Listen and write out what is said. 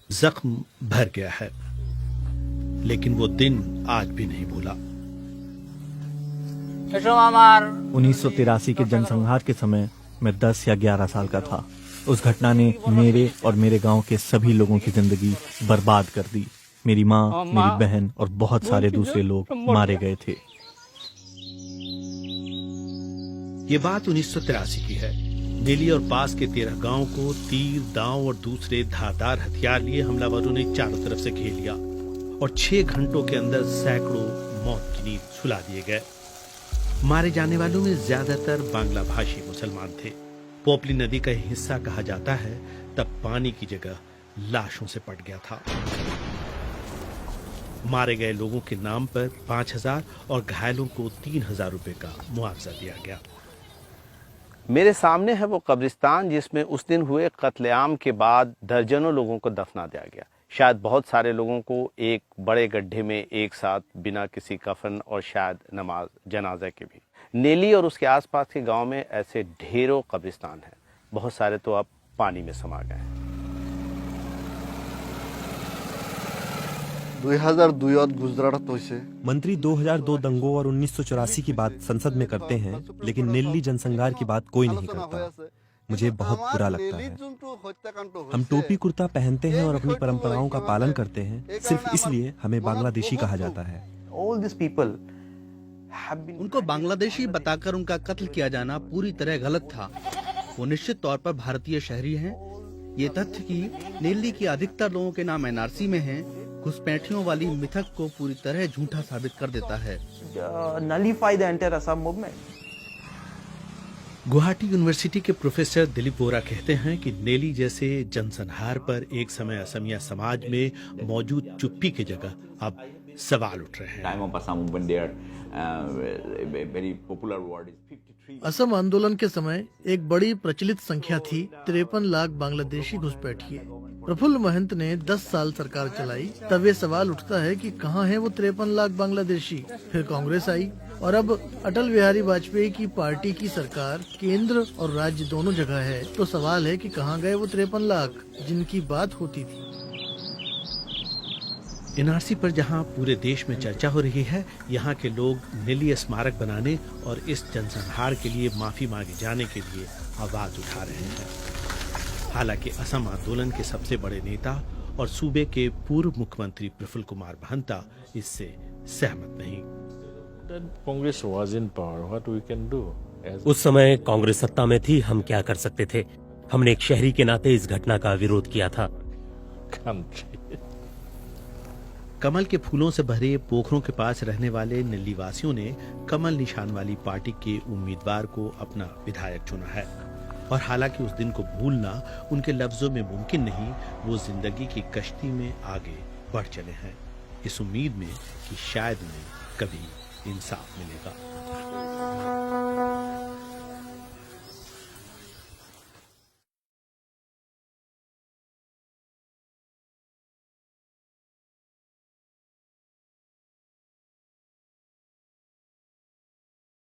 जख्म भर गया है, लेकिन वो दिन आज भी नहीं भूला। 1983 के जनसंहार के समय मैं 10 या 11 साल का था। उस घटना ने मेरे और मेरे गांव के सभी लोगों की जिंदगी बर्बाद कर दी। मेरी माँ, मेरी बहन और बहुत सारे दूसरे लोग मारे गए थे। ये बात 1983 की है। नेली और पास के 13 गांव को तीर, दांव और दूसरे धारदार हथियार लिए हमलावरों ने चारों तरफ से घेर लिया और 6 घंटों के अंदर सैकड़ों मौत की नींद सुला दिए गए। मारे जाने वालों में ज्यादातर बांग्ला भाषी मुसलमान थे। पोपली नदी का हिस्सा कहा जाता है, तब पानी की जगह लाशों से पट गया था। मारे गए लोगों के नाम पर 5,000 और घायलों को 3,000 रुपए का मुआवजा दिया गया। मेरे सामने है वो कब्रिस्तान जिसमें उस दिन हुए कत्लेआम के बाद दर्जनों लोगों को दफना दिया गया। शायद बहुत सारे लोगों को एक बड़े गड्ढे में एक साथ बिना किसी कफन और शायद नमाज जनाजा के भी। नेली और उसके आसपास के गांव में ऐसे ढेरों कब्रिस्तान हैं। बहुत सारे तो अब पानी में समा गए हैं। 2002 गुजरात होइसे। मंत्री 2002 दंगों और 1984 की बात संसद में करते हैं, लेकिन नेल्ली जनसंहार की बात कोई नहीं करता। मुझे बहुत बुरा लगता है। हम टोपी कुर्ता पहनते हैं और अपनी परंपराओं का पालन करते हैं, सिर्फ इसलिए हमें बांग्लादेशी कहा जाता है। उनको बांग्लादेशी बताकर उनका कत्ल किया जाना पूरी तरह गलत था। वो निश्चित तौर पर भारतीय शहरी हैं। ये तथ्य कि नेल्ली की अधिकतर लोगों के नाम एनआरसी में हैं, घुसपैठियों वाली मिथक को पूरी तरह झूठा साबित कर देता है। गुवाहाटी यूनिवर्सिटी के प्रोफेसर दिलीप बोरा कहते हैं कि नेली जैसे जनसंहार पर एक समय असमिया समाज में मौजूद चुप्पी की जगह अब सवाल उठ रहे हैं। असम आंदोलन के समय एक बड़ी प्रचलित संख्या थी 53 लाख बांग्लादेशी घुसपैठिए। प्रफुल्ल महंत ने 10 साल सरकार चलाई, तब ये सवाल उठता है कि कहाँ हैं वो 53 लाख बांग्लादेशी। फिर कांग्रेस आई और अब अटल बिहारी वाजपेयी की पार्टी की सरकार केंद्र और राज्य दोनों जगह है, तो सवाल है कि कहाँ गए वो 53 लाख जिनकी बात होती थी। एनआरसी पर जहां पूरे देश में चर्चा हो रही है, यहां के लोग नेली स्मारक बनाने और इस जनसंहार के लिए माफी मांगे जाने के लिए आवाज उठा रहे हैं। हालांकि असम आंदोलन के सबसे बड़े नेता और सूबे के पूर्व मुख्यमंत्री प्रफुल्ल कुमार महंता इससे सहमत नहीं। उस समय कांग्रेस सत्ता में थी, हम क्या कर सकते थे। हमने एक शहरी के नाते इस घटना का विरोध किया था। कमल के फूलों से भरे पोखरों के पास रहने वाले नेल्ली वासियों ने कमल निशान वाली पार्टी के उम्मीदवार को अपना विधायक चुना है। और हालांकि उस दिन को भूलना उनके लफ्जों में मुमकिन नहीं, वो जिंदगी की कश्ती में आगे बढ़ चले हैं, इस उम्मीद में कि शायद उन्हें कभी इंसाफ मिलेगा।